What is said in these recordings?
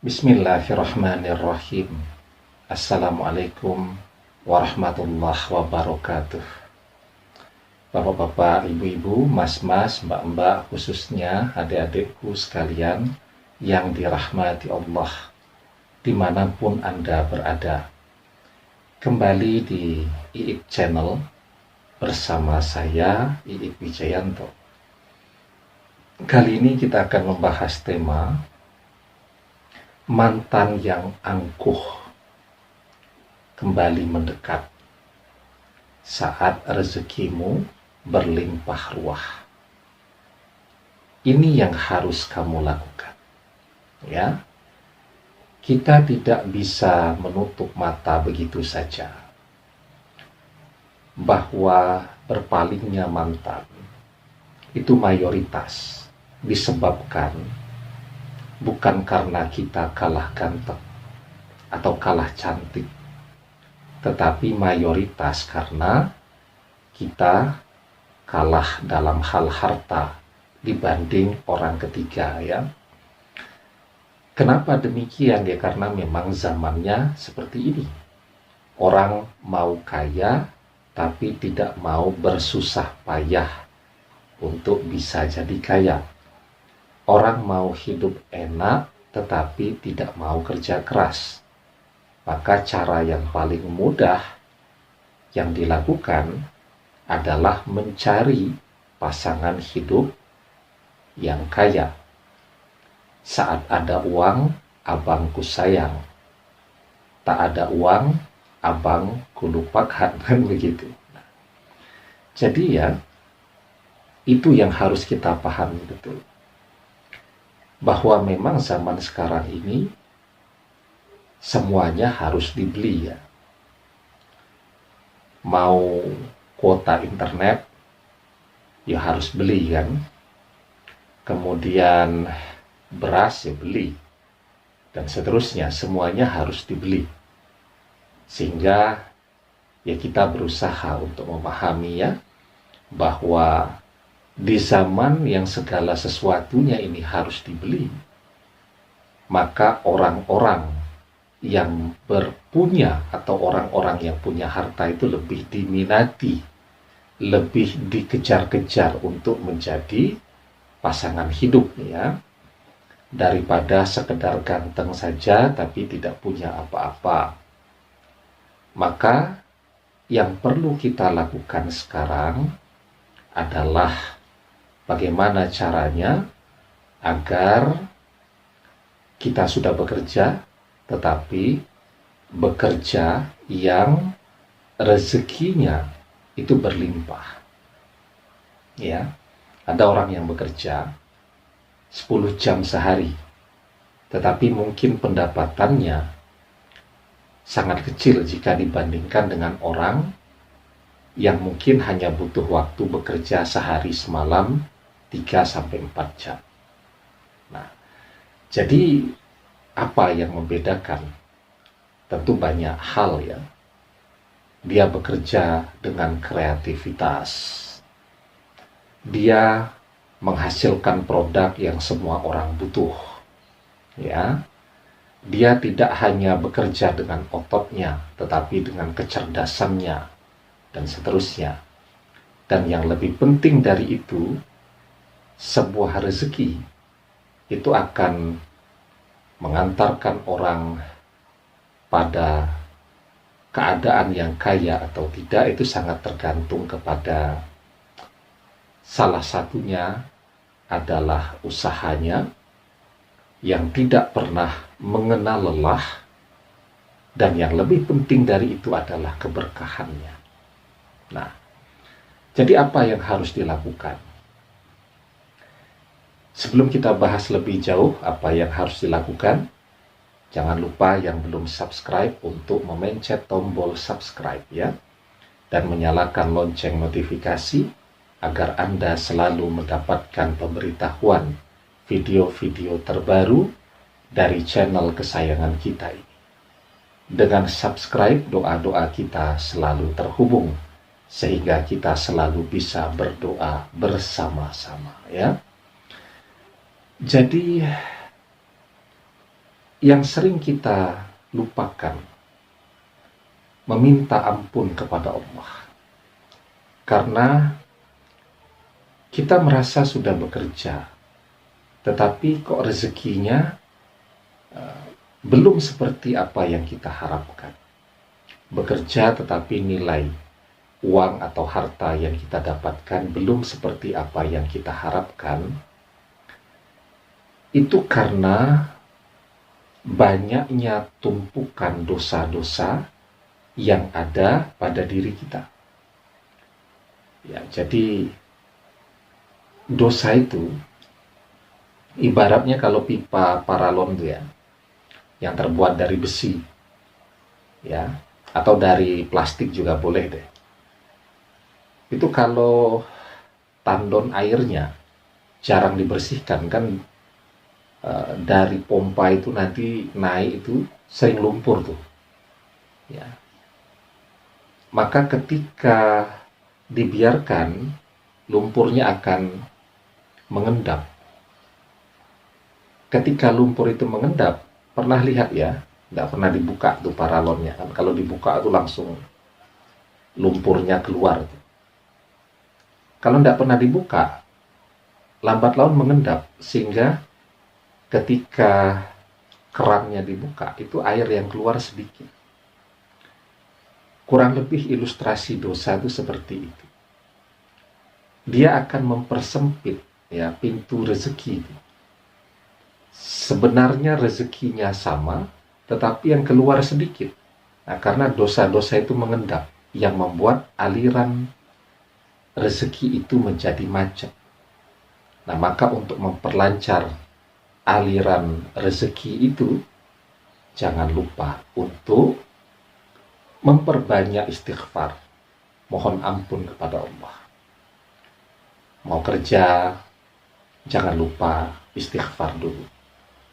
Bismillahirrahmanirrahim. Assalamualaikum warahmatullahi wabarakatuh. Bapak-bapak, ibu-ibu, mas-mas, mbak-mbak, khususnya adik-adikku sekalian yang dirahmati Allah dimanapun Anda berada. Kembali di Iik Channel bersama saya, Iik Wijayanto. Kali ini kita akan membahas tema mantan yang angkuh kembali mendekat saat rezekimu berlimpah ruah. Ini yang harus kamu lakukan. Ya, kita tidak bisa menutup mata begitu saja bahwa berpalingnya mantan itu mayoritas disebabkan bukan karena kita kalah ganteng atau kalah cantik, tetapi mayoritas karena kita kalah dalam hal harta dibanding orang ketiga, ya. Kenapa demikian? Ya karena memang zamannya seperti ini. Orang mau kaya tapi tidak mau bersusah payah untuk bisa jadi kaya. Orang mau hidup enak tetapi tidak mau kerja keras. Maka cara yang paling mudah yang dilakukan adalah mencari pasangan hidup yang kaya. Saat ada uang, abangku sayang. Tak ada uang, abang kulupakan, kan begitu. Jadi ya, itu yang harus kita pahami betul. Bahwa memang zaman sekarang ini semuanya harus dibeli, ya. Mau kuota internet ya harus beli, kan. Kemudian beras ya beli, dan seterusnya, semuanya harus dibeli. Sehingga ya kita berusaha untuk memahami, ya, bahwa di zaman yang segala sesuatunya ini harus dibeli, maka orang-orang yang berpunya atau orang-orang yang punya harta itu lebih diminati, lebih dikejar-kejar untuk menjadi pasangan hidup, ya, daripada sekedar ganteng saja tapi tidak punya apa-apa. Maka yang perlu kita lakukan sekarang adalah bagaimana caranya agar kita sudah bekerja, tetapi bekerja yang rezekinya itu berlimpah. Ya, ada orang yang bekerja 10 jam sehari, tetapi mungkin pendapatannya sangat kecil jika dibandingkan dengan orang yang mungkin hanya butuh waktu bekerja sehari semalam 3-4 jam. Nah, jadi apa yang membedakan? Tentu banyak hal, ya. Dia bekerja dengan kreativitas. Dia menghasilkan produk yang semua orang butuh. Ya. Dia tidak hanya bekerja dengan ototnya, tetapi dengan kecerdasannya dan seterusnya. Dan yang lebih penting dari itu, sebuah rezeki itu akan mengantarkan orang pada keadaan yang kaya atau tidak, itu sangat tergantung kepada salah satunya adalah usahanya yang tidak pernah mengenal lelah, dan yang lebih penting dari itu adalah keberkahannya. Nah, jadi apa yang harus dilakukan? Sebelum kita bahas lebih jauh apa yang harus dilakukan, jangan lupa yang belum subscribe untuk memencet tombol subscribe, ya, dan menyalakan lonceng notifikasi agar Anda selalu mendapatkan pemberitahuan video-video terbaru dari channel kesayangan kita ini. Dengan subscribe, doa-doa kita selalu terhubung, sehingga kita selalu bisa berdoa bersama-sama, ya. Jadi yang sering kita lupakan, meminta ampun kepada Allah. Karena kita merasa sudah bekerja, tetapi kok rezekinya belum seperti apa yang kita harapkan. Bekerja tetapi nilai uang atau harta yang kita dapatkan belum seperti apa yang kita harapkan. Itu karena banyaknya tumpukan dosa-dosa yang ada pada diri kita. Ya, jadi dosa itu ibaratnya kalau pipa paralon itu ya, yang terbuat dari besi, ya, atau dari plastik juga boleh deh. Itu kalau tandon airnya jarang dibersihkan kan, dari pompa itu nanti naik itu sering lumpur tuh, ya. Maka ketika dibiarkan, lumpurnya akan mengendap. Ketika lumpur itu mengendap, pernah lihat ya, nggak pernah dibuka tuh paralonnya kan. Kalau dibuka itu langsung lumpurnya keluar tuh. Kalau nggak pernah dibuka, lambat laun mengendap, sehingga ketika kerannya dibuka, itu air yang keluar sedikit. Kurang lebih ilustrasi dosa itu seperti itu. Dia akan mempersempit ya pintu rezeki itu. Sebenarnya rezekinya sama, tetapi yang keluar sedikit. Nah, karena dosa-dosa itu mengendap, yang membuat aliran rezeki itu menjadi macet. Nah, maka untuk memperlancar aliran rezeki itu, jangan lupa untuk memperbanyak istighfar, mohon ampun kepada Allah. Mau kerja, jangan lupa istighfar dulu.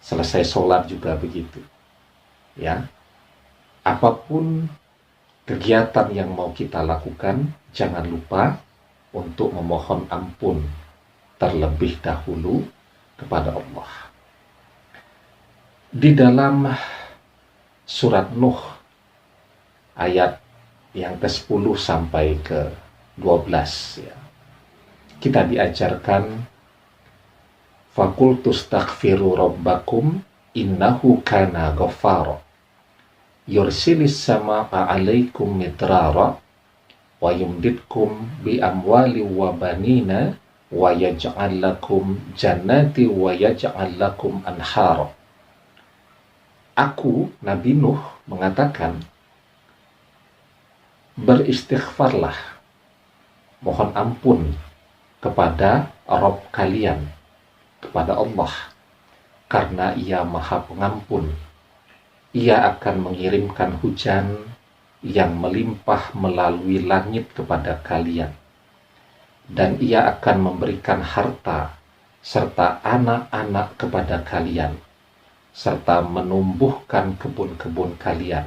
Selesai sholat juga begitu, ya. Apapun kegiatan yang mau kita lakukan, jangan lupa untuk memohon ampun terlebih dahulu kepada Allah. Di dalam surat Nuh ayat yang ke-10 sampai ke-12 ya, kita diajarkan fakultus taghfiru rabbakum innahu kana ghaffara yursilis sama'a alaikum midrara wa yumditkum bi amwali wa banina wa yaj'al lakum jannati wa yaj'al lakum anhara. Aku, Nabi Nuh, mengatakan, beristighfarlah, mohon ampun kepada Rabb kalian, kepada Allah, karena Ia Maha Pengampun. Ia akan mengirimkan hujan yang melimpah melalui langit kepada kalian, dan Ia akan memberikan harta serta anak-anak kepada kalian, serta menumbuhkan kebun-kebun kalian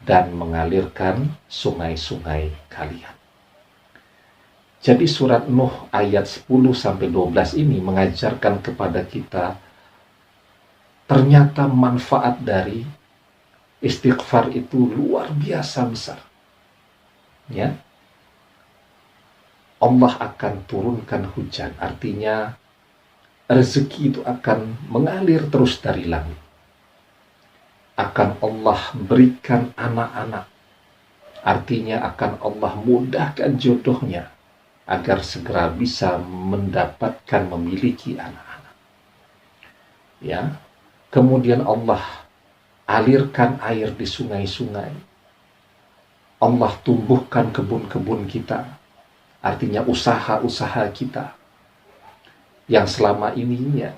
dan mengalirkan sungai-sungai kalian. Jadi surat Nuh ayat 10-12 ini mengajarkan kepada kita ternyata manfaat dari istighfar itu luar biasa besar. Ya. Allah akan turunkan hujan, artinya rezeki itu akan mengalir terus dari langit. Akan Allah berikan anak-anak, artinya akan Allah mudahkan jodohnya agar segera bisa mendapatkan memiliki anak-anak. Ya, kemudian Allah alirkan air di sungai-sungai. Allah tumbuhkan kebun-kebun kita, artinya usaha-usaha kita yang selama ininya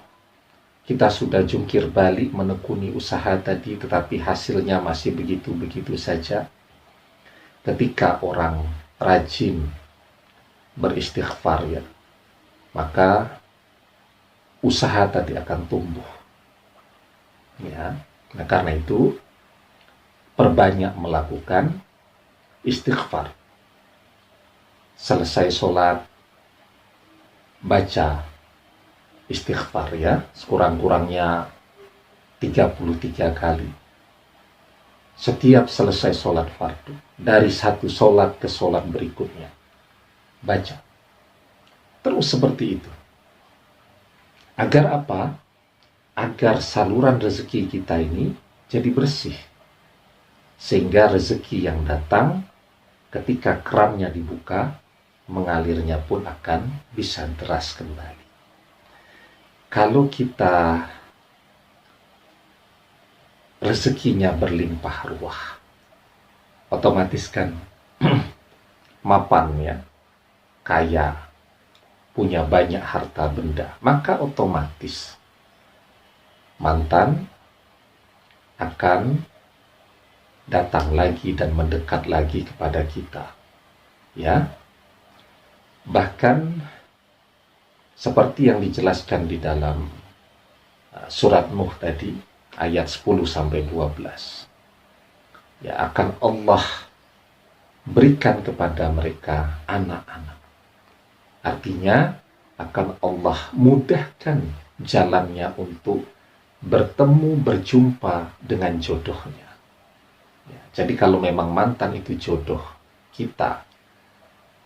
kita sudah jungkir balik menekuni usaha tadi, tetapi hasilnya masih begitu-begitu saja. Ketika orang rajin beristighfar ya, maka usaha tadi akan tumbuh. Ya, nah karena itu perbanyak melakukan istighfar. Selesai sholat, baca istighfar ya, sekurang-kurangnya 33 kali. Setiap selesai sholat fardu, dari satu sholat ke sholat berikutnya, baca. Terus seperti itu. Agar apa? Agar saluran rezeki kita ini jadi bersih. Sehingga rezeki yang datang ketika kerannya dibuka, mengalirnya pun akan bisa deras kembali. Kalau kita rezekinya berlimpah ruah, otomatis kan mapan ya, kaya, punya banyak harta benda, maka otomatis mantan akan datang lagi dan mendekat lagi kepada kita. Ya. Bahkan seperti yang dijelaskan di dalam surat Nuh tadi, ayat 10 sampai 12. Ya, akan Allah berikan kepada mereka anak-anak. Artinya akan Allah mudahkan jalannya untuk bertemu, berjumpa dengan jodohnya. Ya, jadi kalau memang mantan itu jodoh kita,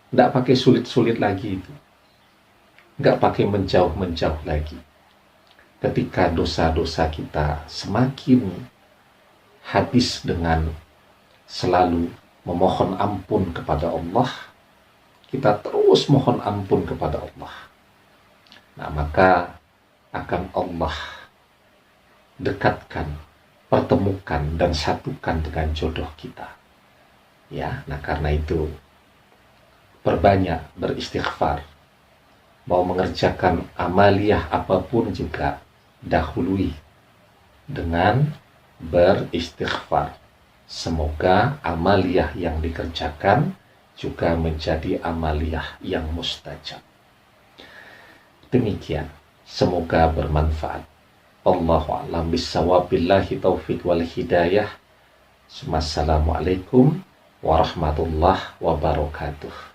tidak pakai sulit-sulit lagi itu. Nggak pakai menjauh-menjauh lagi. Ketika dosa-dosa kita semakin habis dengan selalu memohon ampun kepada Allah, kita terus mohon ampun kepada Allah. Nah, maka akan Allah dekatkan, pertemukan dan satukan dengan jodoh kita. Ya, nah karena itu perbanyak beristighfar. Mau mengerjakan amaliyah apapun juga dahului dengan beristighfar. Semoga amaliyah yang dikerjakan juga menjadi amaliyah yang mustajab. Demikian, semoga bermanfaat. Allahu a'lam bissawab, billahi taufiq wal hidayah. Assalamualaikum warahmatullahi wabarakatuh.